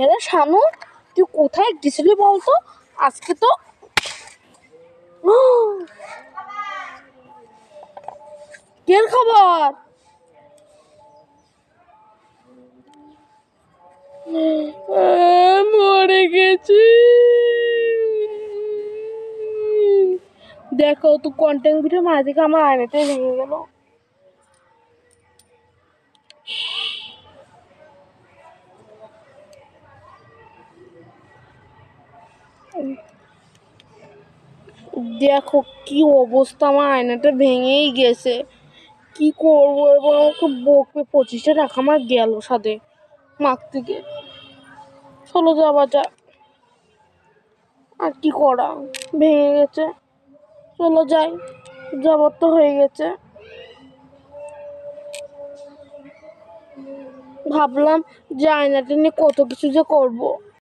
এরে শানু, তুই কোথায় গেছিলি বলতো? আজকে তো কের খবর? মরে গেছি। দেখো তো কন্টেন্ট ভিডিও মাঝে থেকে আমার আয়নাটাই ভেঙে গেল। দেখো কি অবস্থা, আমার আয়নাটা ভেঙেই গেছে। কি করবো? এবার আমাকে বকবে, 25টা টাকা আমার গেল সাথে মাক থেকে। চলো যাওয়া যাক, আর কি করা, ভেঙে গেছে। চলো যাই, যাবার তো হয়ে গেছে। ভাবলাম যে আয়নাটা নিয়ে কত কিছু যে করবো।